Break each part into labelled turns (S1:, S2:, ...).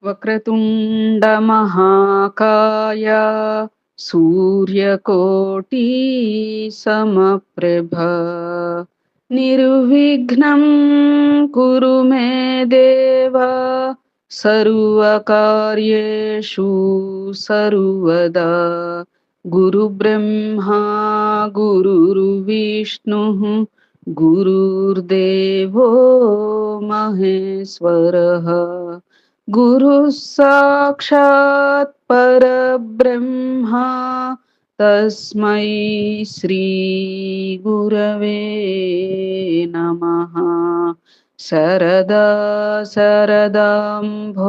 S1: వక్రతుండ మహాకాయ సూర్యకోటి సమప్రభ నిర్విఘ్నం కురు మే దేవ సర్వకార్యేషు సర్వదా గురు బ్రహ్మా గురుర్విష్ణు గురుర్దేవో మహేశ్వరః గురు సాక్షాత్ పరబ్రహ్మ తస్మై శ్రీ గురవే నమః. శరదా శరదాంభోజ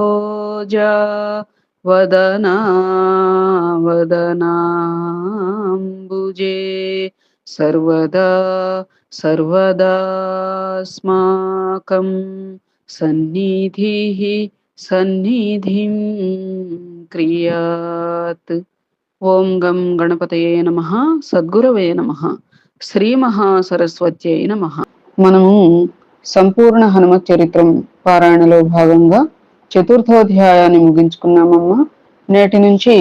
S1: వదనా వదనాంబుజే సర్వదా సర్వదాస్మాకం సన్నిధిః సన్నిధిం క్రియాత్. ఓం గం గణపతయే నమః. సద్గురవే నమః. శ్రీ మహాసరస్వత్యై నమః. మనము సంపూర్ణ హనుమత్ చరిత్రం పారాయణలో భాగంగా చతుర్థోధ్యాయాన్ని ముగించుకున్నామమ్మా. నేటి నుంచి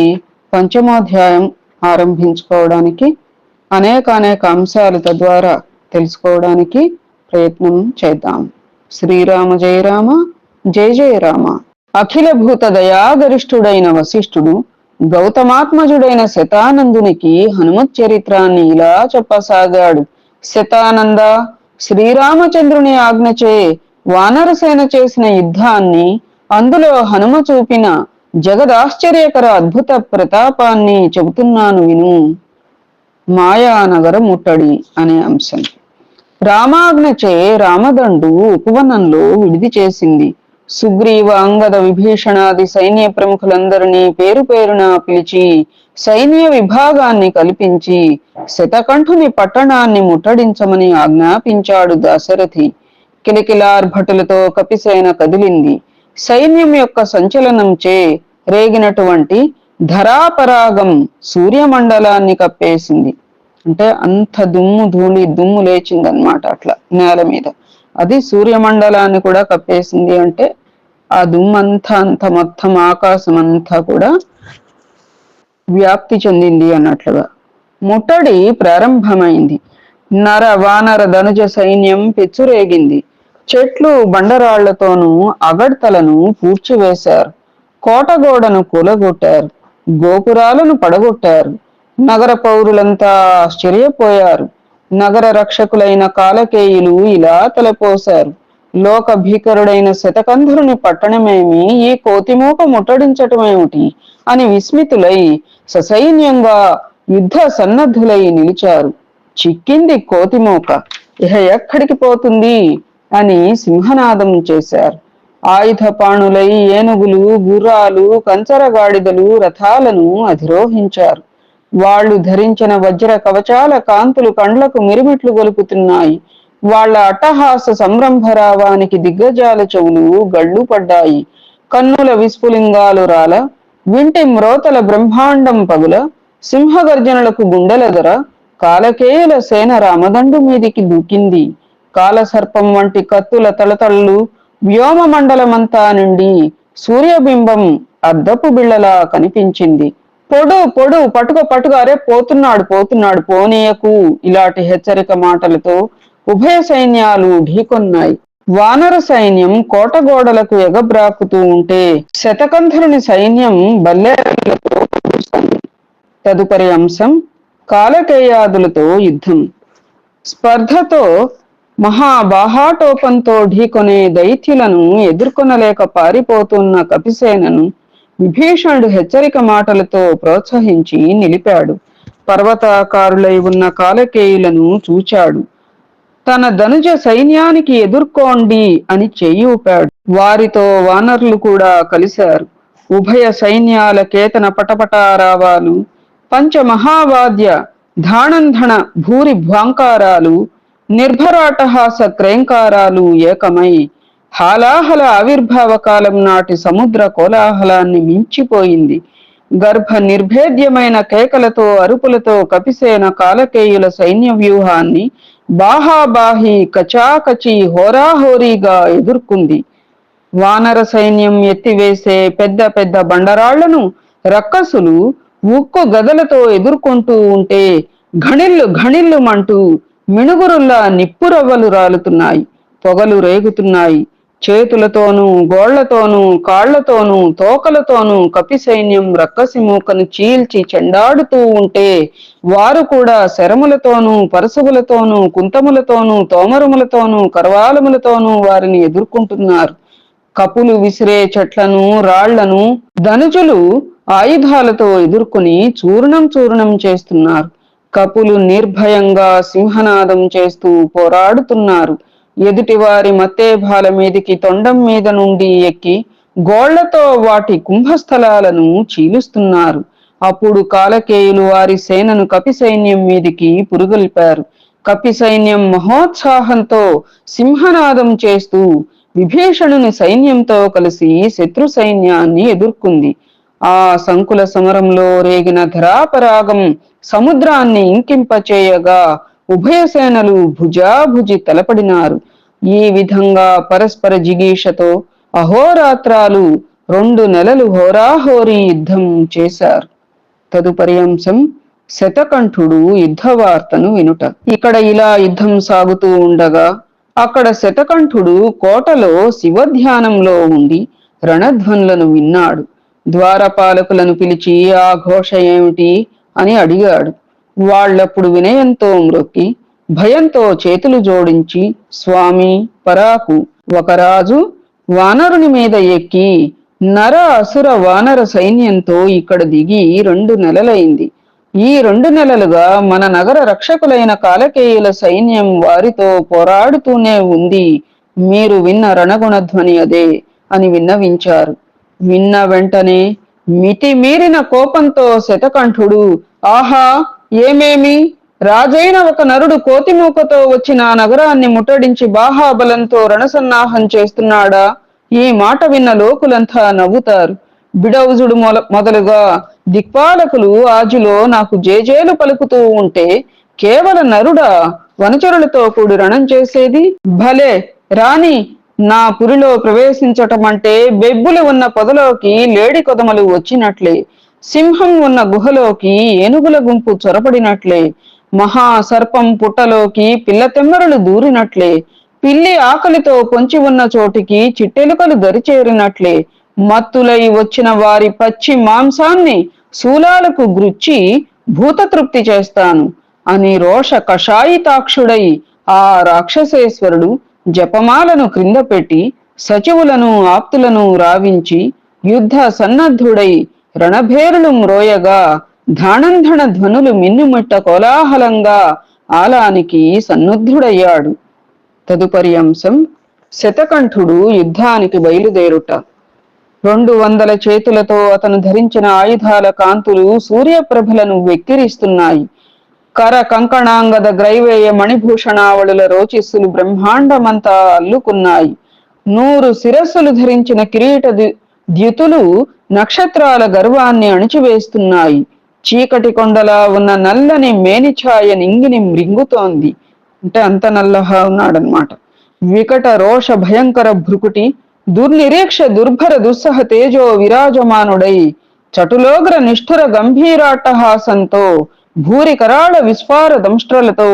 S1: పంచమోధ్యాయం ఆరంభించుకోవడానికి అనేక అంశాలు తద్వారా తెలుసుకోవడానికి ప్రయత్నం చేద్దాం. శ్రీరామ జయ రామ, జయ జయ రామ. అఖిల భూత దయాగరిష్ఠుడైన వశిష్ఠుడు గౌతమాత్మజుడైన శతానందునికి హనుమత్ చరిత్రాన్ని ఇలా చెప్పసాగాడు. శతానంద, శ్రీరామచంద్రుని ఆజ్ఞచే వానరసేన చేసిన యుద్ధాన్ని, అందులో హనుమ చూపిన జగదాశ్చర్యకర అద్భుత ప్రతాపాన్ని చెబుతున్నాను విను. మాయానగర ముట్టడి అనే అంశం. రామాజ్ఞచే రామదండు ఉపవనంలో విడిది చేసింది. సుగ్రీవ, అంగద, విభీషణాది సైన్య ప్రముఖులందరినీ పేరు పేరున పిలిచి సైన్య విభాగాన్ని కల్పించి శతకంఠుని పట్టణాన్ని ముట్టడించమని ఆజ్ఞాపించాడు దశరథి. కిలకిలార్భటులతో కపిసేన కదిలింది. సైన్యం యొక్క సంచలనంచే రేగినటువంటి ధరాపరాగం సూర్యమండలాన్ని కప్పేసింది. అంటే అంత దుమ్ము ధూళి దుమ్ము లేచిందనమాట అట్లా నేల మీద. అది సూర్యమండలాన్ని కూడా కప్పేసింది. అంటే ఆ దుమ్మంతా అంత మొత్తం ఆకాశం అంతా కూడా వ్యాప్తి చెందింది అన్నట్లుగా. ముట్టడి ప్రారంభమైంది. నర వానర ధనుజ సైన్యం పెచ్చురేగింది. చెట్లు బండరాళ్లతోనూ అగడ్తలను పూడ్చివేశారు. కోటగోడను కూలగొట్టారు. గోపురాలను పడగొట్టారు. నగర పౌరులంతా ఆశ్చర్యపోయారు. నగర రక్షకులైన కాలకేయులు ఇలా తలపోశారు. లోక భీకరుడైన శతకంధరుని పట్టణమేమి, ఈ కోతిమూక ముట్టడించటమేమిటి అని విస్మితులై ససైన్యంగా యుద్ధ సన్నద్ధులై నిలిచారు. చిక్కింది కోతిమూక, ఇహ ఎక్కడికి పోతుంది అని సింహనాదం చేశారు. ఆయుధపాణులై ఏనుగులు, గుర్రాలు, కంచరగాడిదలు రథాలను అధిరోహించారు. వాళ్ళు ధరించిన వజ్ర కవచాల కాంతులు కండ్లకు మిరుమిట్లు గొలుపుతున్నాయి. వాళ్ల అట్టహాస సంరంభరావానికి దిగ్గజాల చెవులు గళ్ళు పడ్డాయి. కన్నుల విస్ఫులింగాలు రాల, వింటి మ్రోతల బ్రహ్మాండం పగుల, సింహగర్జనలకు గుండెలెదర కాలకేయుల సేన రామదండు మీదికి దూకింది. కాలసర్పం వంటి కత్తుల తళతళ్ళు వ్యోమ మండలమంతా నుండి సూర్యబింబం అద్దపు బిళ్ళలా కనిపించింది. పొడు పొడు, పట్టుక పట్టుక, అరే పోతున్నాడు పోతున్నాడు, పోనీయకు, ఇలాంటి హెచ్చరిక మాటలతో ఉభయ సైన్యాలు ఢీకొన్నాయి. వానర సైన్యం కోటగోడలకు ఎగబ్రాకుతూ ఉంటే శతకంధరుని సైన్యం బల్లేరలతో. తదుపరి అంశం కాలకేయాదులతో యుద్ధం. స్పర్ధతో మహాబాహాటోపంతో ఢీకొనే దైత్యులను ఎదుర్కొనలేక పారిపోతున్న కపిసేనను విభీషణుడు హెచ్చరిక మాటలతో ప్రోత్సహించి నిలిపాడు. పర్వతాకారులై ఉన్న కాలకేయులను చూచాడు. తన ధనుజ సైన్యానికి ఎదుర్కోండి అని చెయ్యి ఊపాడు. వారితో వానరులు కూడా కలిశారు. ఉభయ సైన్యాల కేతన పటపటారావాలు, పంచమహావాద్య ధానంధణ భూరి భ్వాంకారాలు, నిర్భరాటహాస క్రేంకారాలు ఏకమై హాలాహల ఆవిర్భావ కాలం నాటి సముద్ర కోలాహలాన్ని మించిపోయింది. గర్భ నిర్భేద్యమైన కేకలతో అరుపులతో కపిసేన కాలకేయుల సైన్య వ్యూహాన్ని బాహాబాహి కచాకచి హోరాహోరీగా ఎదుర్కొంది. వానర సైన్యం ఎత్తివేసే పెద్ద పెద్ద బండరాళ్లను రక్కసులు ఉక్కు గదలతో ఎదుర్కొంటూ ఉంటే ఘణిల్లు ఘణిల్లుమంటూ మిణుగురుల్లా నిప్పురవ్వలు రాలుతున్నాయి, పొగలు రేగుతున్నాయి. చేతులతోనూ గోళ్లతోనూ కాళ్లతోనూ తోకలతోనూ కపి సైన్యం రక్కసి మూకను చీల్చి చెండాడుతూ ఉంటే వారు కూడా శరములతోనూ పరశువులతోనూ కుంతములతోనూ తోమరములతోనూ కరవాలములతోనూ వారిని ఎదుర్కొంటున్నారు. కపులు విసిరే చెట్లను రాళ్లను ధనుజులు ఆయుధాలతో ఎదుర్కొని చూర్ణం చూర్ణం చేస్తున్నారు. కపులు నిర్భయంగా సింహనాదం చేస్తూ పోరాడుతున్నారు. ఎదుటివారి మత్తేభాల మీదికి తొండం మీద నుండి ఎక్కి గోళ్లతో వాటి కుంభస్థలాలను చీలుస్తున్నారు. అప్పుడు కాలకేయులు వారి సేనను కపి సైన్యం మీదికి పురుగొల్పారు. కపి సైన్యం మహోత్సాహంతో సింహనాదం చేస్తూ విభీషణుని సైన్యంతో కలిసి శత్రు సైన్యాన్ని ఎదుర్కొంది. ఆ సంకుల సమరంలో రేగిన ధరాపరాగం సముద్రాన్ని ఇంకింపచేయగా ఉభయ సేనలు భుజాభుజి తలపడినారు. ఈ విధంగా పరస్పర జిగీషతో అహోరాత్రాలు 2 నెలలు హోరాహోరీ యుద్ధం చేశారు. తదుపరి అంశం శతకంఠుడు యుద్ధవార్తను వినుట. ఇక్కడ ఇలా యుద్ధం సాగుతూ ఉండగా అక్కడ శతకంఠుడు కోటలో శివధ్యానంలో ఉండి రణధ్వనులను విన్నాడు. ద్వారపాలకులను పిలిచి ఆ ఘోష ఏమిటి అని అడిగాడు. వాళ్ళప్పుడు వినయంతో మ్రొక్కి భయంతో చేతులు జోడించి, స్వామి పరాకు, ఒక రాజు వానరుని మీద ఎక్కి నర అసుర వానర సైన్యంతో ఇక్కడ దిగి 2 నెలలైంది. ఈ 2 నెలలుగా మన నగర రక్షకులైన కాలకేయుల సైన్యం వారితో పోరాడుతూనే ఉంది. మీరు విన్న రణగుణధ్వని అదే అని విన్నవించారు. విన్న వెంటనే మితిమీరిన కోపంతో శతకంఠుడు, ఆహా, ఏమేమి, రాజైన ఒక నరుడు కోతిమూకతో వచ్చి నా నగరాన్ని ముట్టడించి బాహాబలంతో రణసన్నాహం చేస్తున్నాడా? ఈ మాట విన్న లోకులంతా నవ్వుతారు. బిడౌజుడు మొదలుగా దిక్పాలకులు ఆజులో నాకు జేజేలు పలుకుతూ ఉంటే కేవల నరుడా వనచరులతో కూడి రణం చేసేది? భలే రాణి, నా పురిలో ప్రవేశించటం అంటే బెబ్బులు ఉన్న పొదలోకి లేడి కొదమలు వచ్చినట్లే, సింహం ఉన్న గుహలోకి ఏనుగుల గుంపు చొరబడినట్లే, మహాసర్పం పుట్టలోకి పిల్లతెమ్మరలు దూరినట్లే, పిల్లి ఆకలితో పొంచి ఉన్న చోటికి చిట్టెలుకలు దరిచేరినట్లే, మత్తులై వచ్చిన వారి పచ్చి మాంసాన్ని శూలాలకు గ్రుచ్చి భూతతృప్తి చేస్తాను అని రోష కషాయితాక్షుడై ఆ రాక్షసేశ్వరుడు జపమాలను క్రింద పెట్టి సచివులను ఆప్తులను రావించి యుద్ధ సన్నద్ధుడై రణభేరులు మ్రోయగా ధానంధణ ధ్వనులు మిన్నుమిట్ట కోలాహలంగా ఆలానికి సన్నుద్ధుడయ్యాడు. తదుపరి అంశం శతకంఠుడు యుద్ధానికి బయలుదేరుట. 200 చేతులతో అతను ధరించిన ఆయుధాల కాంతులు సూర్యప్రభలను వెక్కిరిస్తున్నాయి. కర కంకణాంగద గ్రైవేయ మణిభూషణావళుల రోచిస్సులు బ్రహ్మాండమంతా అల్లుకున్నాయి. 100 శిరస్సులు ధరించిన కిరీట ద్యుతులు నక్షత్రాల గర్వాన్ని అణిచివేస్తున్నాయి. చీకటి కొండలా ఉన్న నల్లని మేనిఛాయ నింగిని మృంగుతోంది. అంటే అంత నల్లగా ఉన్నాడనమాట. వికట రోష భయంకర భృకుటి దుర్నిరీక్ష దుర్భర దుస్సహ తేజో విరాజమానుడై చటులోగ్ర నిష్ఠుర గంభీరాట్టహాసంతో భూరి కరాళ విస్ఫార దంష్ట్రలతో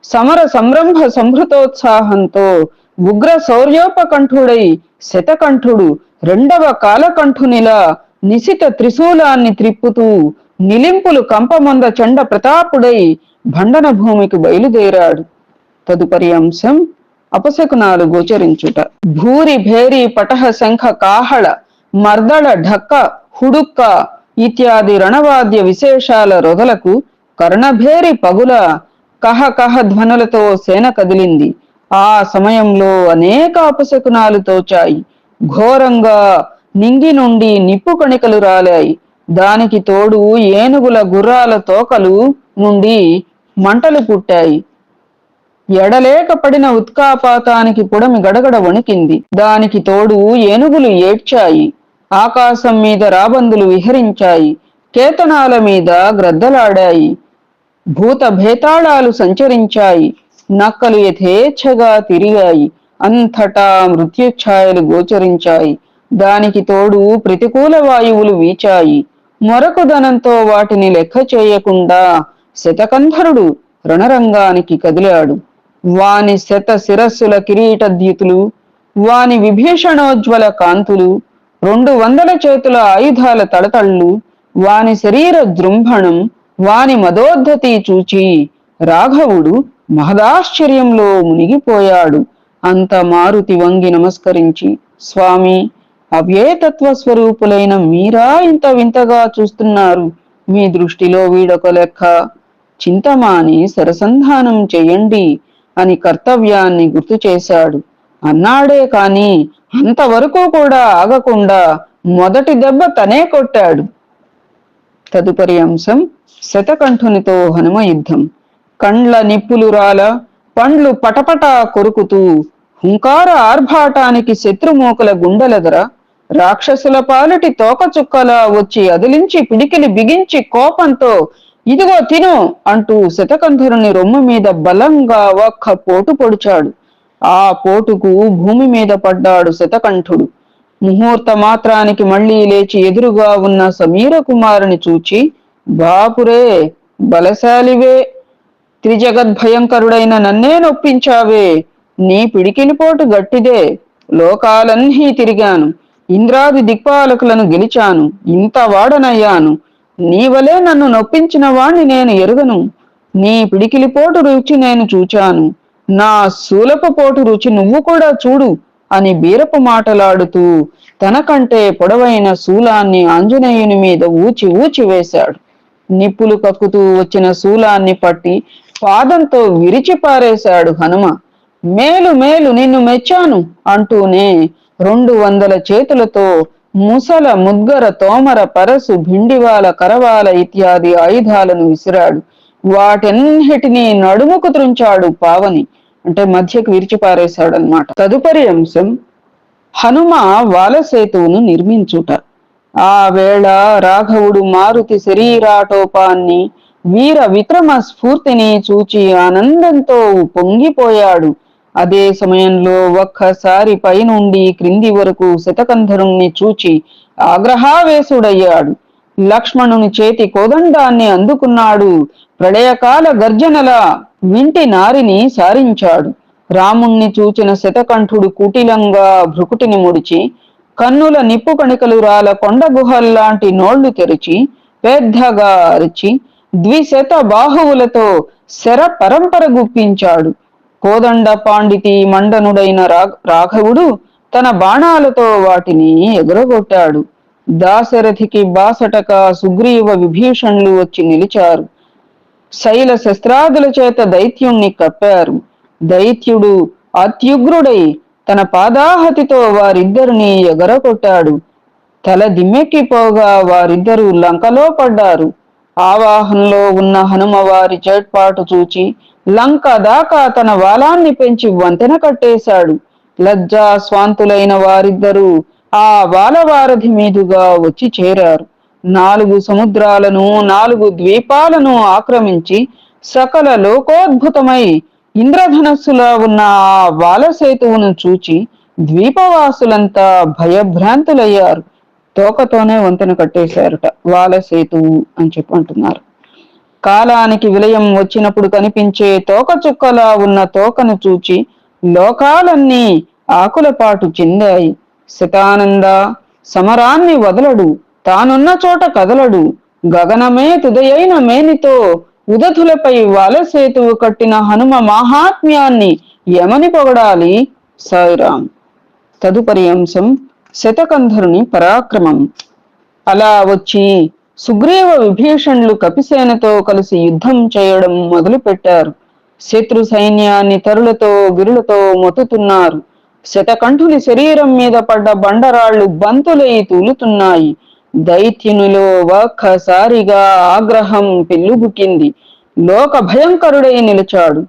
S1: సమర సంరంభ సంభృతోత్సాహంతో ఉగ్ర శౌర్యోపకంఠుడై శతకంఠుడు 2వ కాలకంఠునిలా నిశిత త్రిశూలాన్ని త్రిప్పుతూ నిలింపులు కంపమొంద చండ ప్రతాపుడై భండన భూమికి బయలుదేరాడు. తదుపరి అంశం అపశకునాలు గోచరించుట. భూరి భేరి పటహ శంఖ కాహళ మర్దళ ఢక్క హుడుక్క ఇత్యాది రణవాద్య విశేషాల రొదలకు కర్ణభేరి పగుల కహ కహ ధ్వనులతో సేన కదిలింది. ఆ సమయంలో అనేక అపశకునాలు తోచాయి. ఘోరంగా నింగి నుండి నిప్పు కణికలు రాలాయి. దానికి తోడు ఏనుగుల గుర్రాల తోకలు నుండి మంటలు పుట్టాయి. ఎడలేక పడిన ఉత్కాపాతానికి పుడమి గడగడ వణికింది. దానికి తోడు ఏనుగులు ఏడ్చాయి. ఆకాశం మీద రాబందులు విహరించాయి. కేతనాల మీద గ్రద్దలాడాయి. భూత భేతాళాలు సంచరించాయి. నక్కలు యథేచ్ఛగా తిరిగాయి. అంతటా మృత్యుఛాయలు గోచరించాయి. దానికి తోడు ప్రతికూల వాయువులు వీచాయి. మొరకుదనంతో వాటిని లెక్క చేయకుండా శతకంధరుడు రణరంగానికి కదిలాడు. వాని శత శిరస్సుల కిరీటద్యుతులు, వాని విభీషణోజ్వల కాంతులు, 200 చేతుల ఆయుధాల తడతళ్ళు, వాని శరీర జృంభణం, వాని మదోద్ధతి చూచి రాఘవుడు మహదాశ్చర్యంలో మునిగిపోయాడు. అంత మారుతి వంగి నమస్కరించి, స్వామి, అవ్యేతత్వ స్వరూపులైన మీరా ఇంత వింతగా చూస్తున్నారు? మీ దృష్టిలో వీడొక లెక్క. చింతమాని సరసంధానం చెయ్యండి అని కర్తవ్యాన్ని గుర్తు చేశాడు. అన్నాడే కాని అంతవరకు కూడా ఆగకుండా మొదటి దెబ్బ తనే కొట్టాడు. తదుపరి అంశం శతకంఠునితో హనుమ యుద్ధం. కండ్ల నిప్పులు రాల, పండ్లు పటపటా కొరుకుతూ హుంకార ఆర్భాటానికి శత్రుమూకల గుండెలెదర రాక్షసుల పాలిటి తోకచుక్కలా వచ్చి అదిలించి పిడికిలి బిగించి కోపంతో ఇదిగో తిను అంటూ శతకంధరుని రొమ్ము మీద బలంగా ఒక్క పోటు పొడిచాడు. ఆ పోటుకు భూమి మీద పడ్డాడు శతకంఠుడు. ముహూర్త మాత్రానికి మళ్లీ లేచి ఎదురుగా ఉన్న సమీర కుమారుని చూచి, బాపురే, బలశాలివే, త్రిజగద్భయంకరుడైన నన్నే నొప్పించావే. నీ పిడికిలిపోటు గట్టిదే. లోకాలన్నీ తిరిగాను, ఇంద్రాది దిక్పాలకులను గెలిచాను, ఇంత వాడనయ్యాను. నీవలే నన్ను నొప్పించిన వాణ్ణి నేను ఎరుగను. నీ పిడికిలిపోటు రుచి నేను చూచాను, నా శూలపు పోటు రుచి నువ్వు కూడా చూడు అని బీరపు మాటలాడుతూ తనకంటే పొడవైన శూలాన్ని ఆంజనేయుని మీద ఊచి ఊచి వేశాడు. నిప్పులు కక్కుతూ వచ్చిన శూలాన్ని పట్టి పాదంతో విరిచి పారేశాడు హనుమ. మేలు మేలు, నిన్ను మెచ్చాను అంటూనే 200 చేతులతో ముసల, ముద్గర, తోమర, పరసు, భిండివాల, కరవాల ఇత్యాది ఆయుధాలను విసిరాడు. వాటన్నిటినీ నడుముకు త్రుంచాడు పావని, అంటే మధ్యకు విరిచిపారేశాడు అన్నమాట. తదుపరి అంశం హనుమ వాలసేతువును నిర్మించుట. ఆ వేళ రాఘవుడు మారుతి శరీరాటోపాన్ని, వీర విక్రమ స్ఫూర్తిని చూచి ఆనందంతో పొంగిపోయాడు. అదే సమయంలో ఒక్కసారి పైనుండి క్రింది వరకు శతకంధరుణ్ణి చూచి ఆగ్రహావేశుడయ్యాడు. లక్ష్మణుని చేతి కోదండాన్ని అందుకున్నాడు. ప్రళయకాల గర్జనల వింటి నారిని సారించాడు. రాముణ్ణి చూచిన శతకంఠుడు కుటిలంగా భృకుటిని ముడిచి, కన్నుల నిప్పు కణికలు రాల కొండ గుహల్లాంటి నోళ్లు తెరిచి పెద్దగా అరిచి 200 బాహువులతో శర పరంపర గుప్పించాడు. కోదండ పాండితి మండనుడైన రాఘవుడు తన బాణాలతో వాటిని ఎగురగొట్టాడు. దాశరథికి బాసటక సుగ్రీవ విభీషణులు వచ్చి నిలిచారు. శైల శస్త్రాదుల చేత దైత్యుణ్ణి కప్పారు. దైత్యుడు అత్యుగ్రుడై తన పాదాహతితో వారిద్దరిని ఎగరగొట్టాడు. తల దిమ్మెక్కిపోగా వారిద్దరూ లంకలో పడ్డారు. ఆవాహంలో ఉన్న హనుమ వారి చేట్పాటు చూచి లంక దాకా తన వాలాన్ని పెంచి వంతెన కట్టేశాడు. లజ్జా స్వాంతులైన వారిద్దరూ ఆ వాలవారధి మీదుగా వచ్చి చేరారు. 4 సముద్రాలను 4 ద్వీపాలను ఆక్రమించి సకల లోకోద్భుతమై ఇంద్రధనస్సులా ఉన్న ఆ వాలసేతువును చూచి ద్వీపవాసులంతా భయభ్రాంతులయ్యారు. తోకతోనే వంతెన కట్టేశారట, వాలసేతువు అని చెప్పి అంటున్నారు. కాలానికి విలయం వచ్చినప్పుడు కనిపించే తోక చుక్కలా ఉన్న తోకను చూచి లోకాలన్నీ ఆకులపాటు చెందాయి. శతానంద సమరాన్ని వదలడు, తానున్న చోట కదలడు. గగనమే తుదయైన మేనితో ఉదధులపై వాలసేతువు కట్టిన హనుమ మాహాత్మ్యాన్ని యమని పొగడాలి. సాయిరాం. తదుపరి అంశం శతకంధరుని పరాక్రమం. అలా వచ్చి సుగ్రీవ విభీషణులు కపిసేనతో కలిసి యుద్ధం చేయడం మొదలుపెట్టారు. శత్రు సైన్యాన్ని తరులతో గిరులతో మొత్తుతున్నారు. శతకంఠుని శరీరం మీద పడ్డ బండరాళ్లు బంతులై తూలుతున్నాయి. దైత్యునిలో ఒక్కసారిగా ఆగ్రహం పెళ్ళుబుకింది. లోక భయంకరుడై నిలిచాడు.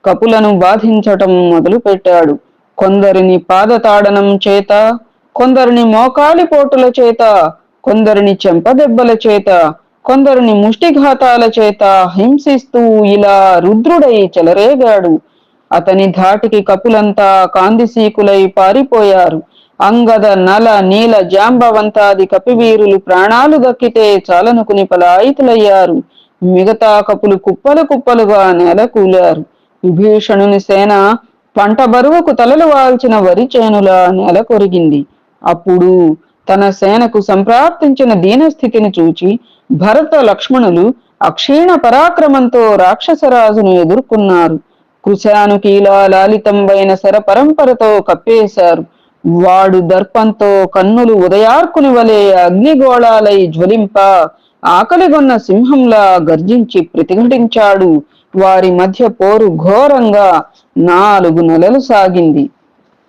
S1: కపులను బాధించటం మొదలుపెట్టాడు. కొందరిని పాదతాడనం చేత, కొందరిని మోకాలిపోటుల చేత, కొందరిని చెంపదెబ్బల చేత, కొందరిని ముష్టిఘాతాల చేత హింసిస్తూ ఇలా రుద్రుడై చెలరేగాడు. అతని ధాటికి కపులంతా కాందిసీకులై పారిపోయారు. అంగద, నల, నీల, జాంబవంతాది కపివీరులు ప్రాణాలు దక్కితే చాలనుకుని పలాయితులయ్యారు. మిగతా కపులు కుప్పలు కుప్పలుగా నేలకూలారు. విభీషణుని సేన పంట బరువుకు తలలు వాల్చిన వరి చేనులా నేల కొరిగింది. అప్పుడు తన సేనకు సంప్రాప్తించిన దీనస్థితిని చూచి భరత లక్ష్మణులు అక్షీణ పరాక్రమంతో రాక్షసరాజును ఎదుర్కొన్నారు. కృశానుకీలా లాలితంబైన శర పరంపరతో కప్పేశారు. వాడు దర్పంతో కన్నులు ఉదయార్కుని వలె అగ్నిగోళాలై జ్వలింప ఆకలిగొన్న సింహంలా గర్జించి ప్రతిఘటించాడు. వారి మధ్య పోరు ఘోరంగా 4 నెలలు సాగింది.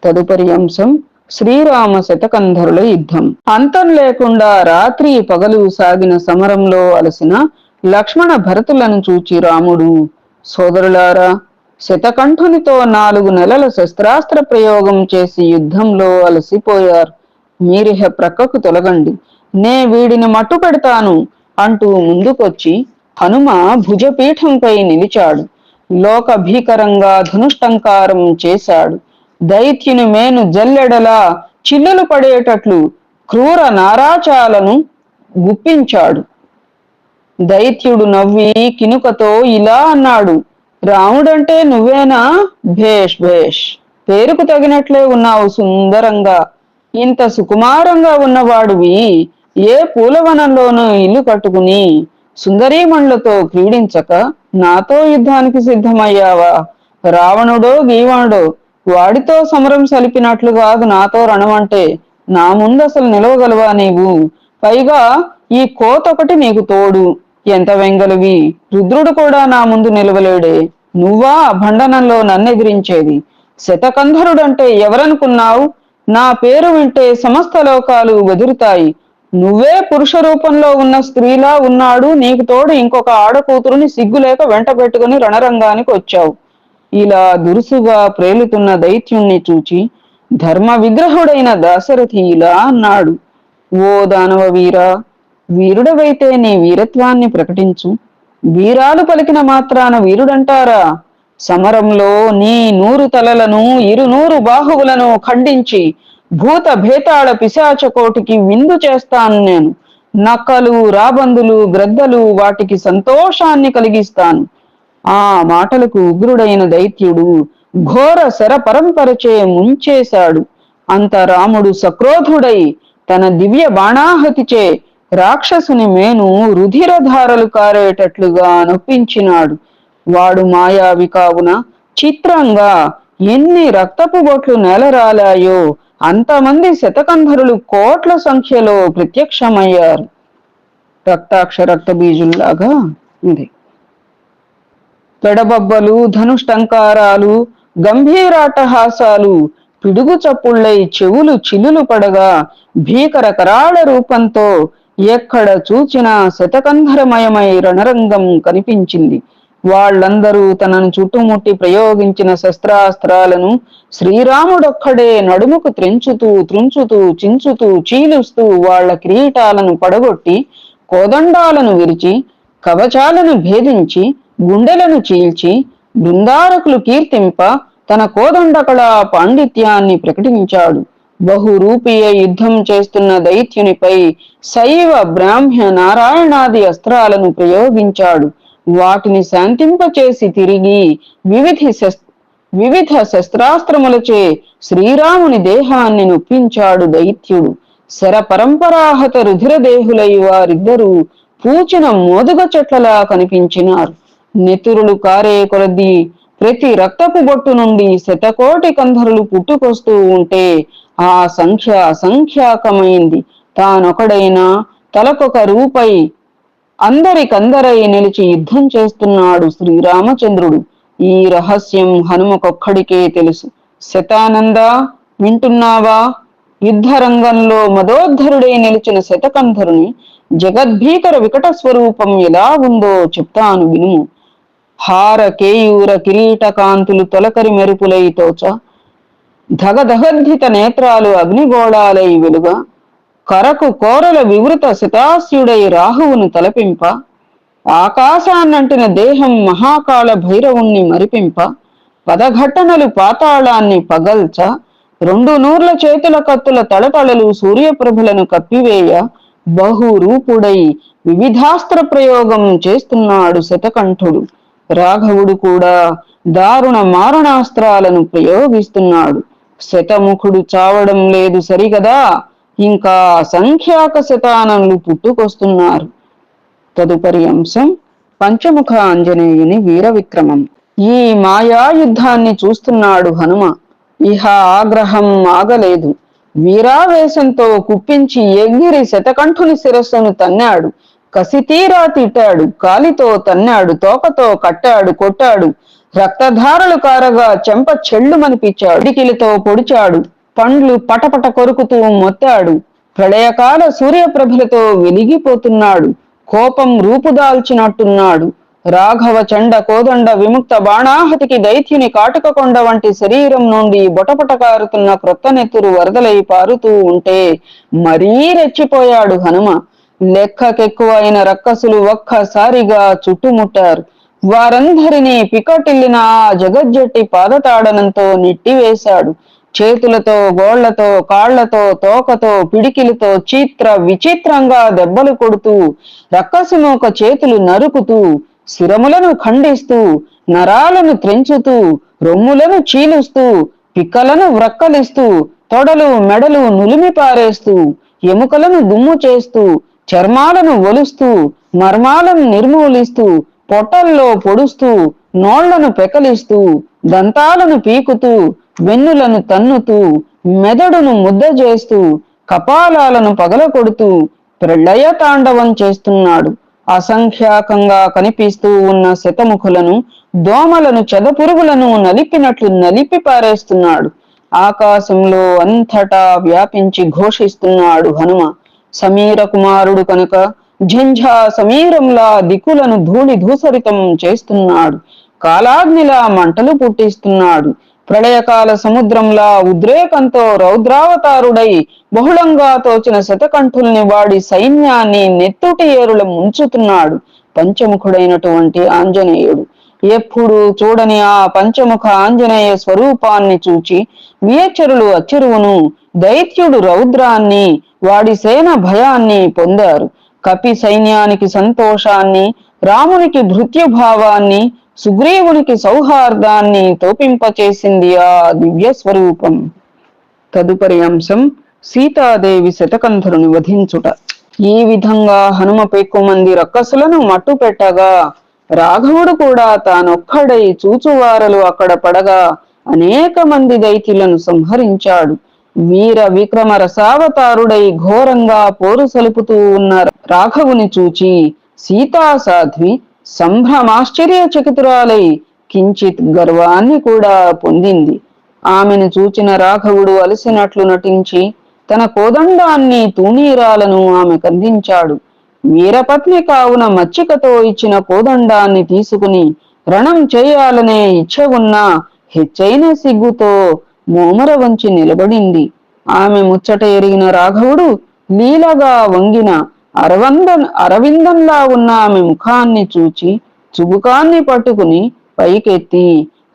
S1: తదుపరి అంశం శ్రీరామ శతకంధరుల యుద్ధం. అంతం లేకుండా రాత్రి పగలు సాగిన సమరంలో అలసిన లక్ష్మణ భరతులను చూచి రాముడు, సోదరులారా, శతకంఠునితో 4 నెలల శస్త్రాస్త్ర ప్రయోగం చేసి యుద్ధంలో అలసిపోయారు. మీరిహ ప్రక్కకు తొలగండి, నే వీడిని మట్టు పెడతాను అంటూ ముందుకొచ్చి హనుమ భుజపీఠంపై నిలిచాడు. లోక భీకరంగా ధనుష్టంకారం చేశాడు. దైత్యుని మేను జల్లెడలా చిల్లులు పడేటట్లు క్రూర నారాచాలను గుప్పించాడు. దైత్యుడు నవ్వి కినుకతో ఇలా అన్నాడు, రాముడంటే నువ్వేనా? భేష్ భేష్, పేరుకు తగినట్లే ఉన్నావు సుందరంగా. ఇంత సుకుమారంగా ఉన్నవాడివి ఏ పూలవనంలోనూ ఇల్లు కట్టుకుని సుందరీమణులతో క్రీడించక నాతో యుద్ధానికి సిద్ధమయ్యావా? రావణుడో గీవణుడో వాడితో సమరం సలిపినట్లు కాదు నాతో రణమంటే. నా ముందు అసలు నిలవగలవా నీవు? పైగా ఈ కోతొకటి నీకు తోడు. ఎంత వెంగలివి! రుద్రుడు కూడా నా ముందు నిలవలేడే. నువ్వా భండనంలో నన్నెదిరించేది? శతకంధరుడంటే ఎవరనుకున్నావు? నా పేరు వింటే సమస్త లోకాలు బెదురుతాయి. నువ్వే పురుష రూపంలో ఉన్న స్త్రీలా ఉన్నాడు. నీకు తోడు ఇంకొక ఆడకూతురుని సిగ్గులేక వెంట పెట్టుకుని రణరంగానికి వచ్చావు. ఇలా దురుసుగా ప్రేలుతున్న దైత్యుణ్ణి చూచి ధర్మ విగ్రహుడైన దాశరథి ఇలా అన్నాడు, ఓ దానవ వీరా, వీరుడవైతే నీ వీరత్వాన్ని ప్రకటించు. వీరాలు పలికిన మాత్రాన వీరుడంటారా? సమరంలో నీ 100 తలలను 200 బాహువులను ఖండించి భూత భేతాళ పిశాచ కోటికి విందు చేస్తాను నేను. నక్కలు, రాబందులు, గ్రద్దలు వాటికి సంతోషాన్ని కలిగిస్తాను. ఆ మాటలకు ఉగ్రుడైన దైత్యుడు ఘోర శర పరంపరచే ముంచేశాడు. అంత రాముడు సక్రోధుడై తన దివ్య బాణాహతిచే రాక్షసుని మేను రుధిరధారలు కారేటట్లుగా నొప్పించినాడు. వాడు మాయావి కావున చిత్రంగా ఎన్ని రక్తపు బొట్లు నేలరాలాయో అంతమంది శతకంధరులు కోట్ల సంఖ్యలో ప్రత్యక్షమయ్యారు. రక్తాక్ష రక్త బీజుల్లాగా ఉంది. పెడబొబ్బలు, ధనుష్టంకారాలు, గంభీరాటహాసాలు పిడుగు చప్పుళ్ళై చెవులు చిల్లులు పడగా భీకర కరాళ రూపంతో ఎక్కడ చూచినా శతకంధరమయమై రణరంగం కనిపించింది. వాళ్ళందరూ తనను చుట్టుముట్టి ప్రయోగించిన శస్త్రాస్త్రాలను శ్రీరాముడొక్కడే నడుముకు త్రుంచుతూ చించుతూ చీలుస్తూ వాళ్ల కిరీటాలను పడగొట్టి కోదండాలను విరిచి కవచాలను భేదించి గుండెలను చీల్చి బృందారకులు కీర్తింప తన కోదండకళా పాండిత్యాన్ని ప్రకటించాడు. బహురూపీయ యుద్ధం చేస్తున్న దైత్యునిపై శైవ బ్రాహ్మ్య నారాయణాది అస్త్రాలను ప్రయోగించాడు. వాటిని శాంతింపచేసి తిరిగి వివిధ శస్త్రాస్త్రములచే శ్రీరాముని దేహాన్ని నొప్పించాడు దైత్యుడు. శర పరంపరాహత రుధిరదేహులై వారిద్దరూ పూచిన మోదుగ చెట్లలా కనిపించినారు. నెతురులు కారే కొలది ప్రతి రక్తపు బొట్టు నుండి శతకోటి కంధరులు పుట్టుకొస్తూ ఉంటే ఆ సంఖ్య అసంఖ్యాకమైంది. తానొకడైనా తలకొక రూపై అందరికందరై నిలిచి యుద్ధం చేస్తున్నాడు శ్రీరామచంద్రుడు. ఈ రహస్యం హనుమకొక్కడికే తెలుసు. శతానంద, వింటున్నావా? యుద్ధరంగంలో మదోద్ధరుడై నిలిచిన శతకంధరుని జగద్భీకర వికట స్వరూపం ఎలా ఉందో చెప్తాను వినుము. హార కేయూర కిరీట కాంతులు తొలకరి మెరుపులై తోచ, ధగధగద్ధిత నేత్రాలు అగ్నిగోళాలై వెలుగ, కరకు కోరల వివృత శతాస్యుడై రాహువును తలపింప, ఆకాశాన్నంటిన దేహం మహాకాళ భైరవుణ్ణి మరిపింప, పదఘట్టనలు పాతాళాన్ని పగల్చ, 2 నూర్ల చేతుల కత్తుల తళతళలు సూర్యప్రభులను కప్పివేయ, బహురూపుడై వివిధాస్త్ర ప్రయోగం చేస్తున్నాడు శతకంఠుడు. రాఘవుడు కూడా దారుణ మారణాస్త్రాలను ప్రయోగిస్తున్నాడు. శతముఖుడు చావడం లేదు సరిగదా, ఇంకా అసంఖ్యాక శతాననులు పుట్టుకొస్తున్నారు. తదుపరి అంశం పంచముఖ ఆంజనేయుని వీరవిక్రమం. ఈ మాయాయుద్ధాన్ని చూస్తున్నాడు హనుమ. ఇహ ఆగ్రహం ఆగలేదు. వీరావేశంతో కుప్పించి ఎగిరి శతకంఠుని శిరస్సును తన్నాడు. కసితీరా తిట్టాడు. కాలితో తన్నాడు, తోకతో కట్టాడు, కొట్టాడు. రక్తధారలు కారగా చెంప చెళ్ళుమనిపించాడు. పిడికిలితో పొడిచాడు. పండ్లు పటపట కొరుకుతూ మొత్తాడు. ప్రళయకాల సూర్యప్రభలతో వెలిగిపోతున్నాడు. కోపం రూపుదాల్చినట్టున్నాడు. రాఘవ చండ కోదండ విముక్త బాణాహతికి దైత్యుని కాటుక కొండ వంటి శరీరం నుండి బొటపట కారుతున్న క్రొత్త నెత్తురు వరదలై పారుతూ ఉంటే మరీ రెచ్చిపోయాడు హనుమ. లెక్కకెక్కువైన రక్కసులు ఒక్కసారిగా చుట్టుముట్టారు. వారందరినీ పికటిల్లిన ఆ జగజ్జట్టి పాదతాడనంతో నెట్టివేశాడు. చేతులతో, గోళ్లతో, కాళ్లతో, తోకతో, పిడికిలతో చిత్ర విచిత్రంగా దెబ్బలు కొడుతూ, రక్కసుమూక చేతులు నరుకుతూ, శిరములను ఖండిస్తూ, నరాలను త్రెంచుతూ, రొమ్ములను చీలుస్తూ, పిక్కలను వ్రక్కలిస్తూ, తొడలు మెడలు నులిమి పారేస్తూ, ఎముకలను దుమ్ము చేస్తూ, చర్మాలను ఒలుస్తూ, మర్మాలను నిర్మూలిస్తూ, పొట్టల్లో పొడుస్తూ, నోళ్లను పెకలిస్తూ, దంతాలను పీకుతూ, వెన్నులను తన్నుతూ, మెదడును ముద్ద చేస్తూ, కపాలాలను పగలకొడుతూ ప్రళయ తాండవం చేస్తున్నాడు. అసంఖ్యాకంగా కనిపిస్తూ ఉన్న శతముఖులను, దోమలను, చెదపురుగులను నలిపినట్లు నలిపి పారేస్తున్నాడు. ఆకాశంలో అంతటా వ్యాపించి ఘోషిస్తున్నాడు హనుమ. సమీర కుమారుడు కనుక ఝంఝా సమీరంలా దిక్కులను ధూళి ధూసరితం చేస్తున్నాడు. కాలాగ్నిలా మంటలు పుట్టిస్తున్నాడు. ప్రళయకాల సముద్రంలా ఉద్రేకంతో రౌద్రావతారుడై బహుళంగా తోచిన శతకంఠుల్ని వాడి సైన్యాన్ని నెత్తుటి ఏరుల ముంచుతున్నాడు పంచముఖుడైనటువంటి ఆంజనేయుడు. ఎప్పుడు చూడని ఆ పంచముఖ ఆంజనేయ స్వరూపాన్ని చూచి వియచ్చరులు అచ్చెరువును, దైత్యుడు రౌద్రాన్ని, వాడి సేన భయాన్ని పొందారు. కపి సైన్యానికి సంతోషాన్ని, రామునికి భృత్యుభావాన్ని, సుగ్రీవునికి సౌహార్దాన్ని తోపింపచేసింది ఆ దివ్య స్వరూపం. తదుపరి అంశం సీతాదేవి శతకంధరుని వధించుట. ఈ విధంగా హనుమ పెక్కుమంది రక్కసులను మట్టు పెట్టగా, రాఘవుడు కూడా తానొక్కడై చూచువారలు అక్కడ పడగా అనేక మంది దైత్యులను సంహరించాడు. వీర విక్రమ రసావతారుడై ఘోరంగా పోరు సలుపుతూ ఉన్న రాఘవుని చూచి సీతాసాధ్వి సంభ్రమాశ్చర్యచకితురాలై కించిత్ గర్వాన్ని కూడా పొందింది. ఆమెను చూచిన రాఘవుడు అలసినట్లు నటించి తన కోదండాన్ని, తూణీరాలను ఆమెకందించాడు. వీరపత్ని కావున మచ్చికతో ఇచ్చిన కోదండాన్ని తీసుకుని రణం చేయాలనే ఇచ్చ ఉన్నా హెచ్చైన సిగ్గుతో మోమర వంచి నిలబడింది. ఆమె ముచ్చట ఎరిగిన రాఘవుడు లీలగా వంగిన అరవిందంలా ఉన్న ఆమె ముఖాన్ని చూచి చుబుకాన్ని పట్టుకుని పైకెత్తి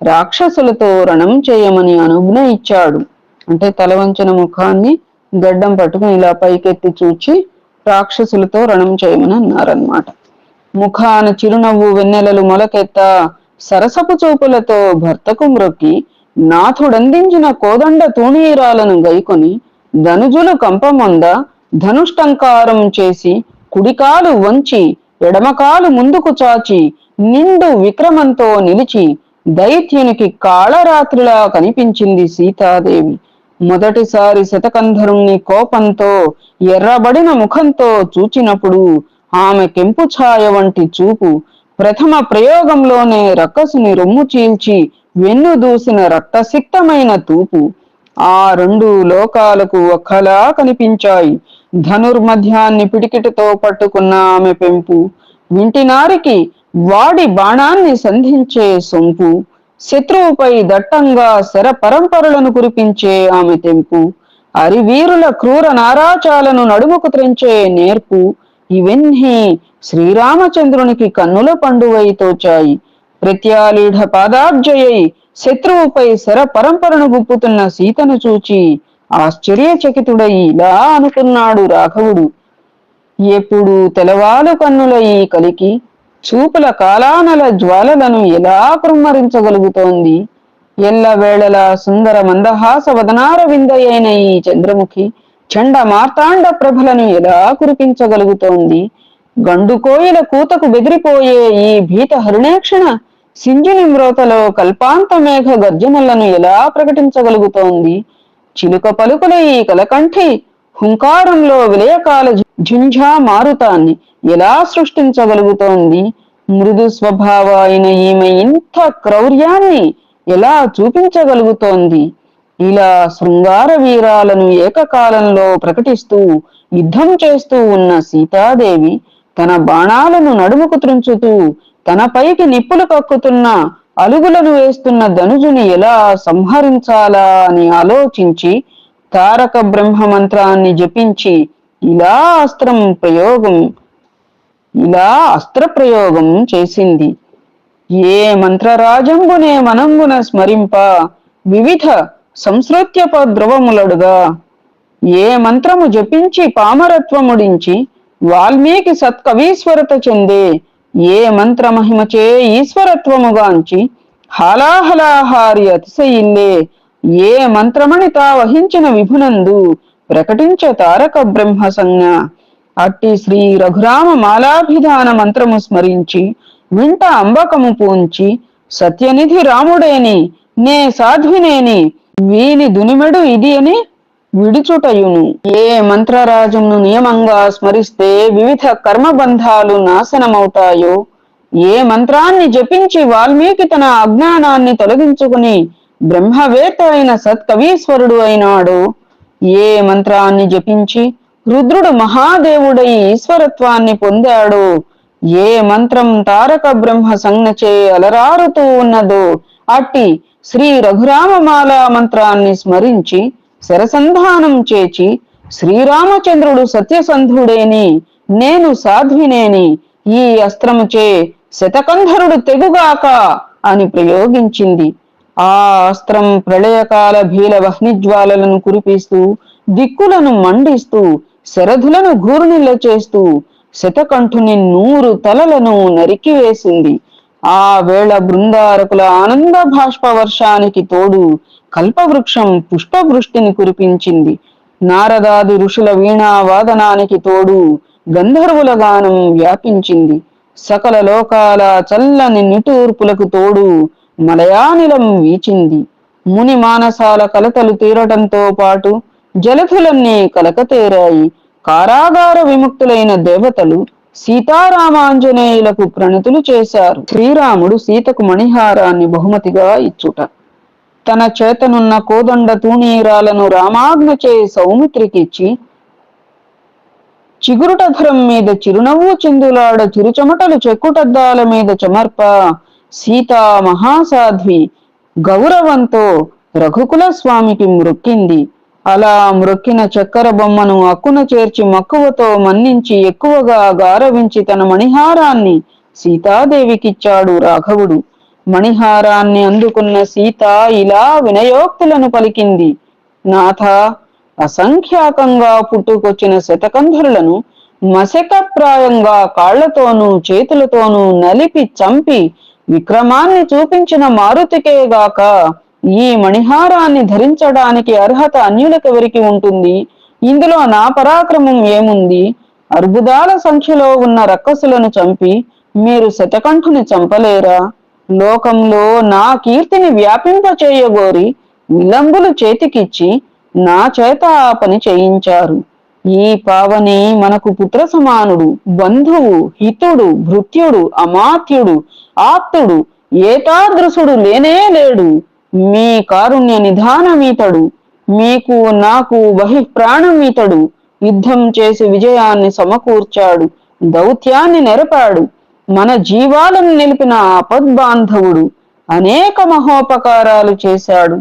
S1: రాక్షసులతో రణం చేయమని అనుజ్ఞ ఇచ్చాడు. అంటే తలవంచిన ముఖాన్ని గడ్డం పట్టుకుని ఇలా పైకెత్తి చూచి రాక్షసులతో రణం చేయమని అన్నారన్నమాట. ముఖాన చిరునవ్వు వెన్నెలలు మొలకెత్త సరసపు చూపులతో భర్తకు మ్రొక్కి నాథుడందించిన కోదండ తూణీరాలను గైకొని ధనుజులు కంపమొంద ధనుష్టంకారం చేసి కుడికాలు వంచి ఎడమకాలు ముందుకు చాచి నిండు విక్రమంతో నిలిచి దైత్యునికి కాళరాత్రిలా కనిపించింది సీతాదేవి. మొదటిసారి శతకంధరుణ్ణి కోపంతో ఎర్రబడిన ముఖంతో చూచినప్పుడు ఆమె కెంపు ఛాయ వంటి చూపు, ప్రథమ ప్రయోగంలోనే రక్కసుని రొమ్ము చీల్చి వెన్ను దూసిన రక్తసిక్తమైన తూపు, ఆ 2 లోకాలకు ఒక్కలా కనిపించాయి. ధనుర్మధ్యాన్ని పిడికిటితో పట్టుకున్న ఆమె పెంపు, వింటినారికి వాడి బాణాన్ని సంధించే సొంపు, శత్రువుపై దట్టంగా శర పరంపరలను కురిపించే ఆమె తెంపు, అరివీరుల క్రూర నారాచాలను నడుముకు త్రెంచే నేర్పు, ఇవన్నీ శ్రీరామచంద్రునికి కన్నుల పండువై తోచాయి. ప్రత్యాలీఢ పాదాబ్జయై శత్రువుపై శర పరంపరను గుప్పుతున్న సీతను చూచి ఆశ్చర్యచకితుడై ఇలా అనుకున్నాడు రాఘవుడు. ఎప్పుడు తెలవాలు కన్నుల ఈ కలికి చూపుల కాలానల జ్వాలలను ఎలా కృమ్మరించగలుగుతోంది? ఎల్లవేళలా సుందర మందహాస వదనార విందయైన ఈ చంద్రముఖి చండ మార్తాండ ప్రభలను ఎలా కురిపించగలుగుతోంది? గండుకోయిల కూతకు బెదిరిపోయే ఈ భీత హరిణేక్షణ సింజుని మ్రోతలో కల్పాంత మేఘ గర్జనలను ఎలా ప్రకటించగలుగుతోంది? చిలుక పలుకుల ఈ కలకంఠి హుంకారంలో విలయకాల ఝుంఝా మారుతాన్ని ఎలా సృష్టించగలుగుతోంది? మృదు స్వభావ అయిన ఈమె ఇంత క్రౌర్యాన్ని ఎలా చూపించగలుగుతోంది? ఇలా శృంగార వీరాలను ఏకకాలంలో ప్రకటిస్తూ యుద్ధం చేస్తూ ఉన్న సీతాదేవి తన బాణాలను నడుముకు త్రుంచుతూ తన పైకి నిప్పులు కక్కుతున్న అలుగులను వేస్తున్న ధనుజుని ఎలా సంహరించాలా అని ఆలోచించి తారక బ్రహ్మ మంత్రాన్ని జపించి ఇలా అస్త్ర ప్రయోగం చేసింది. ఏ మంత్రరాజంబునే మనంబున స్మరింప వివిధ సంస్కృత్యప ద్రవములడుగా ఏ మంత్రము జపించి పామరత్వముడించి వాల్మీకి సత్కవీశ్వరత చెందే ఏ మంత్ర మహిమచే ఈశ్వరత్వముగాంచి హాలాహలాహారి అతిశయిల్లే ఏ మంత్రమణి తా వహించిన విభునందు ప్రకటించ తారక బ్రహ్మ సంజ్ఞ అట్టి శ్రీ రఘురామ మాలాభిధాన మంత్రము స్మరించి వింట అంబకము పూంచి సత్యనిధి రాముడేని నే సాధ్వినేని వీని దునిమెడు ఇది అని విడుచుటయును. ఏ మంత్రరాజమును నియమంగా స్మరిస్తే వివిధ కర్మబంధాలు నాశనమవుతాయో, ఏ మంత్రాన్ని జపించి వాల్మీకి తన అజ్ఞానాన్ని తొలగించుకుని బ్రహ్మవేత్త అయిన సత్కవీశ్వరుడు అయినాడో, ఏ మంత్రాన్ని జపించి రుద్రుడు మహాదేవుడై ఈశ్వరత్వాన్ని పొందాడో, ఏ మంత్రం తారక బ్రహ్మ సంజ్ఞచే అలరారుతూ ఉన్నదో అట్టి శ్రీ రఘురామమాలా మంత్రాన్ని స్మరించి శరసంధానం చేచి శ్రీరామచంద్రుడు సత్యసంధుడేని నేను సాధ్వినేని ఈ అస్త్రముచే శతకంధరుడు తెగుగాక అని ప్రయోగించింది. ఆ అస్త్రం ప్రళయకాల భీల వహ్నిజ్వాలలను కురిపిస్తూ దిక్కులను మండిస్తూ శరధులను ఘూర్ణిల్ల చేస్తూ శతకంఠుని 100 తలలను నరికివేసింది. ఆ వేళ బృందారకుల ఆనంద భాష్ప వర్షానికి తోడు కల్పవృక్షం పుష్పవృష్టిని కురిపించింది. నారదాది ఋషుల వీణావాదనానికి తోడు గంధర్వుల గానం వ్యాపించింది. సకల లోకాల చల్లని నిటూర్పులకు తోడు మలయానిలం వీచింది. ముని మానసాల కలతలు తీరటంతో పాటు జలధులన్నీ కలకతేరాయి. కారాగార విముక్తులైన దేవతలు సీతారామాంజనేయులకు ప్రణతులు చేశారు. శ్రీరాముడు సీతకు మణిహారాన్ని బహుమతిగా ఇచ్చుట, తన చేతనున్న కోదండ తూణీరాలను రామాజ్ఞచే సౌమిత్రికిచ్చి చిగురుటధరం మీద చిరునవ్వు చిందులాడ చిరుచమటలు చెక్కుటద్దాల మీద చమర్ప సీతా మహాసాధ్వి గౌరవంతో రఘుకుల స్వామికి మ్రొక్కింది. అలా మ్రొక్కిన చక్కెర బొమ్మను అక్కున చేర్చి మక్కువతో మన్నించి ఎక్కువగా గారవించి తన మణిహారాన్ని సీతాదేవికిచ్చాడు రాఘవుడు. మణిహారాన్ని అందుకున్న సీత ఇలా వినయోక్తులను పలికింది. నాథ, అసంఖ్యాకంగా పుట్టుకొచ్చిన శతకంధరులను మశకప్రాయంగా కాళ్లతోనూ చేతులతోనూ నలిపి చంపి విక్రమాన్ని చూపించిన మారుతికేగాక ఈ మణిహారాన్ని ధరించడానికి అర్హత అన్యులకెవరికి ఉంటుంది? ఇందులో నా పరాక్రమం ఏముంది? అర్బుదాల సంఖ్యలో ఉన్న రక్కసులను చంపి మీరు శతకంఠుని చంపలేరా? లోకంలో నా కీర్తిని వ్యాపింపచేయగోరి విలంబులు చేతికిచ్చి నా చేత ఆ పని చేయించారు. ఈ పావని మనకు పుత్ర సమానుడు, బంధువు, హితుడు, భృత్యుడు, అమాత్యుడు, ఆప్తుడు, ఏతాదృశుడు లేనే లేడు. మీ కారుణ్య నిధానమీతడు, మీకు నాకు బహిఃప్రాణమీతడు. యుద్ధం చేసి విజయాన్ని సమకూర్చాడు, దౌత్యాన్ని నెరపాడు, మన జీవాలను నిలిపిన ఆపద్బాంధవుడు, అనేక మహోపకారాలు చేశాడు.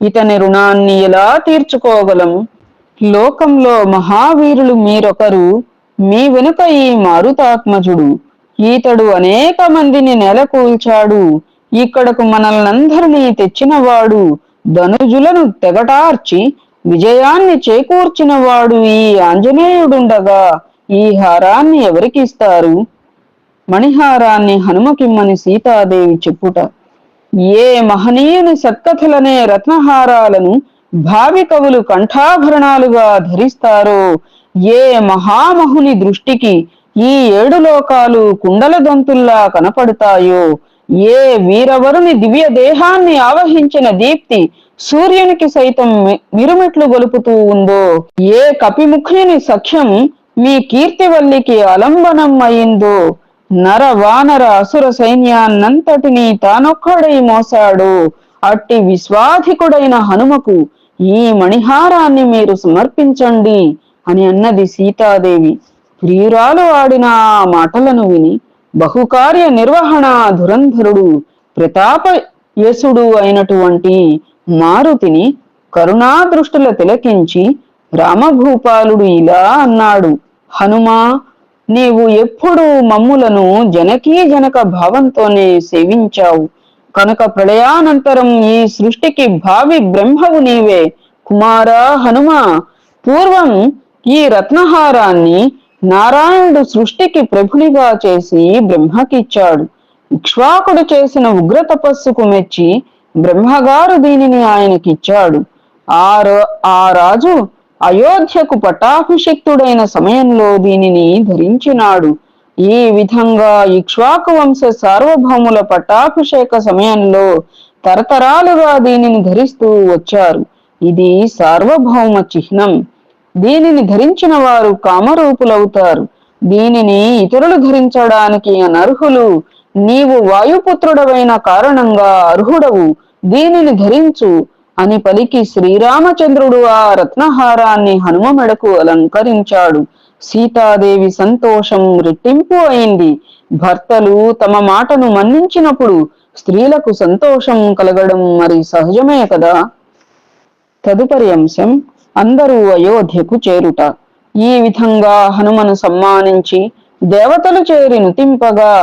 S1: ఇతని రుణాన్ని ఎలా తీర్చుకోగలం? లోకంలో మహావీరులు మీరొకరు, మీ వెనుక ఈ మారుతాత్మజుడు. ఈతడు అనేక మందిని నెలకూల్చాడు. ఇక్కడకు మనల్నందరినీ తెచ్చినవాడు, ధనుజులను తెగటార్చి విజయాన్ని చేకూర్చినవాడు ఈ ఆంజనేయుడుండగా ఈ హారాన్ని ఎవరికిస్తారు? మణిహారాన్ని హనుమకిమ్మని సీతాదేవి చెప్పుట. ఏ మహనీయుని సత్కథలనే రత్నహారాలను భావి కవులు కంఠాభరణాలుగా ధరిస్తారో, ఏ మహామహుని దృష్టికి ఈ 7 లోకాలు కుండల దంతుల్లా కనపడతాయో, ఏ వీరవరుని దివ్య దేహాన్ని ఆవహించిన దీప్తి సూర్యునికి సైతం మిరుమిట్లు గొలుపుతూ ఉందో, ఏ కపిముఖ్యుని సఖ్యం మీ కీర్తివల్లికి ఆలంబనం అయిందో, నర వానర అసుర సైన్యాన్నంతటినీ తానొక్కడై మోసాడో, అట్టి విశ్వాధికుడైన హనుమకు ఈ మణిహారాన్ని మీరు సమర్పించండి అని అన్నది సీతాదేవి. ప్రియురాలు ఆడిన ఆ మాటలను విని బహుకార్య నిర్వహణ ధురంధరుడు ప్రతాపయసుడు అయినటువంటి మారుతిని కరుణా దృష్టిల తిలకించి రామభూపాలుడు ఇలా అన్నాడు. హనుమా, నీవు ఎప్పుడూ మమ్ములను జనకీ జనక భావంతోనే సేవించావు కనుక ప్రళయానంతరం ఈ సృష్టికి భావి బ్రహ్మవు నీవే. కుమారా హనుమా, పూర్వం ఈ రత్నహారాన్ని నారాయణుడు సృష్టికి ప్రభునిగా చేసి బ్రహ్మకిచ్చాడు. ఇక్ష్వాకుడు చేసిన ఉగ్ర తపస్సుకు మెచ్చి బ్రహ్మగారు దీనిని ఆయనకిచ్చాడు. ఆ రాజు అయోధ్యకు పట్టాభిషిక్తుడైన సమయంలో దీనిని ధరించినాడు. ఈ విధంగా ఇక్ష్వాకు వంశ సార్వభౌముల పట్టాభిషేక సమయంలో తరతరాలుగా దీనిని ధరిస్తూ వచ్చారు. ఇది సార్వభౌమ చిహ్నం. దీనిని ధరించిన వారు కామరూపులవుతారు. దీనిని ఇతరులు ధరించడానికి అనర్హులు. నీవు వాయుపుత్రుడవైన కారణంగా అర్హుడవు, దీనిని ధరించు అని పలికి శ్రీరామచంద్రుడు ఆ రత్నహారాన్ని హనుమ మెడకు అలంకరించాడు. సీతాదేవి సంతోషం రెట్టింపు అయింది. భర్తలు తమ మాటను మన్నించినప్పుడు స్త్రీలకు సంతోషం కలగడం మరి సహజమే కదా. తదుపరి అంశం అందరూ అయోధ్యకు చేరుట. ఈ విధంగా హనుమను సమ్మానించి దేవతలు చేరి నుతింపగా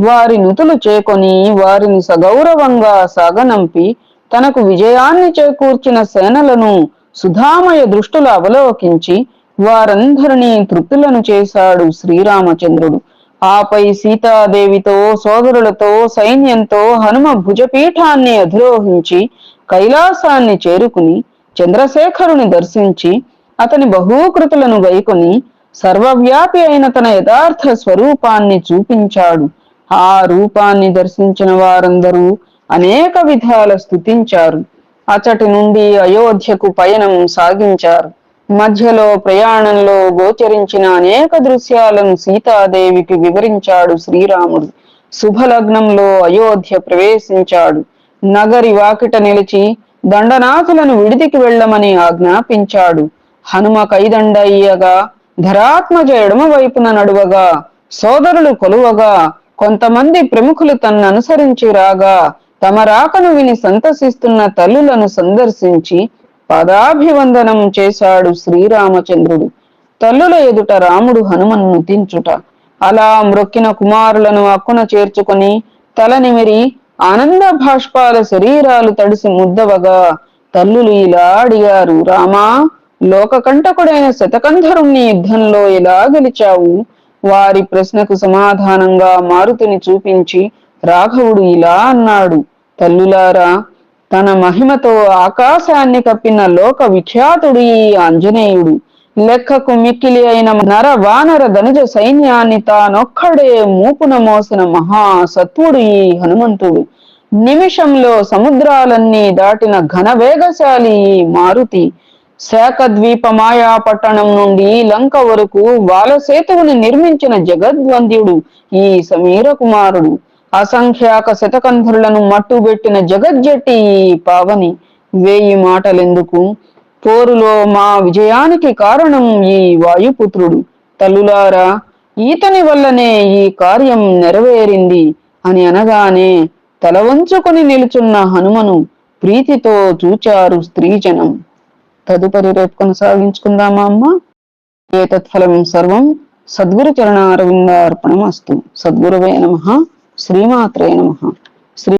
S1: వారి నుతులు చేకొని వారిని సగౌరవంగా సాగనంపి తనకు విజయాన్ని చేకూర్చిన సేనలను సుధామయ దృష్టులు అవలోకించి వారందరినీ తృప్తులను చేశాడు శ్రీరామచంద్రుడు. ఆపై సీతాదేవితో సోదరులతో సైన్యంతో హనుమ భుజపీఠాన్ని అధిరోహించి కైలాసాన్ని చేరుకుని చంద్రశేఖరుని దర్శించి అతని బహూకృతులను గైకొని సర్వవ్యాపి అయిన తన యథార్థ స్వరూపాన్ని చూపించాడు. ఆ రూపాన్ని దర్శించిన వారందరూ అనేక విధాల స్తుతించారు. అచటి నుండి అయోధ్యకు పయనం సాగించారు. మధ్యలో ప్రయాణంలో గోచరించిన అనేక దృశ్యాలను సీతాదేవికి వివరించాడు శ్రీరాముడు. శుభలగ్నంలో అయోధ్య ప్రవేశించాడు. నగరి వాకిట నిలిచి దండనాథులను విడిదికి వెళ్లమని ఆజ్ఞాపించాడు. హనుమ కైదండ అయ్యగా ధరాత్మజ ఎడమ వైపున నడువగా సోదరులు కొలువగా కొంతమంది ప్రముఖులు తన్ననుసరించి రాగా తమ రాకను విని సంతసిస్తున్న తల్లులను సందర్శించి పదాభివందనం చేశాడు శ్రీరామచంద్రుడు. తల్లుల ఎదుట రాముడు హనుమను నుతించుట. అలా మ్రొక్కిన కుమారులను అక్కున చేర్చుకొని తల నిమిరి ఆనంద భాష్పాల శరీరాలు తడిసి ముద్దవగా తల్లులు ఇలా అడిగారు. రామా, లోకకంటకుడైన శతకంధరుణ్ణి యుద్ధంలో ఎలా గెలిచావు? వారి ప్రశ్నకు సమాధానంగా మారుతిని చూపించి రాఘవుడు ఇలా అన్నాడు. తల్లులారా, తన మహిమతో ఆకాశాన్ని కప్పిన లోక విఖ్యాతుడు ఈ ఆంజనేయుడు. లెక్కకు మిక్కిలి అయిన నర వానర ధనుజ సైన్యాన్ని తానొక్కడే మూపున మోసిన మహాసత్వుడు ఈ హనుమంతుడు. నిమిషంలో సముద్రాలన్నీ దాటిన ఘన వేగశాలి ఈ మారుతి. శాఖద్వీప మాయాపట్టణం నుండి లంక వరకు వాలసేతువుని నిర్మించిన జగద్వంద్యుడు ఈ సమీర కుమారుడు. అసంఖ్యాక శతకంధరులను మట్టుబెట్టిన జగజ్జట్టి ఈ పావని. 1000 మాటలెందుకు, పోరులో మా విజయానికి కారణం ఈ వాయుపుత్రుడు. తల్లులారా, ఈతని వల్లనే ఈ కార్యం నెరవేరింది అని అనగానే తల వంచుకొని నిలుచున్న హనుమను ప్రీతితో చూచారు స్త్రీజనం. తదుపరి రేపు కొనసాగించుకుందామా అమ్మ? ఏతత్ఫలం సర్వం సద్గురు చరణారవిందార్పణమస్తు. సద్గురవే నమః. శ్రీమాత్రే నమః.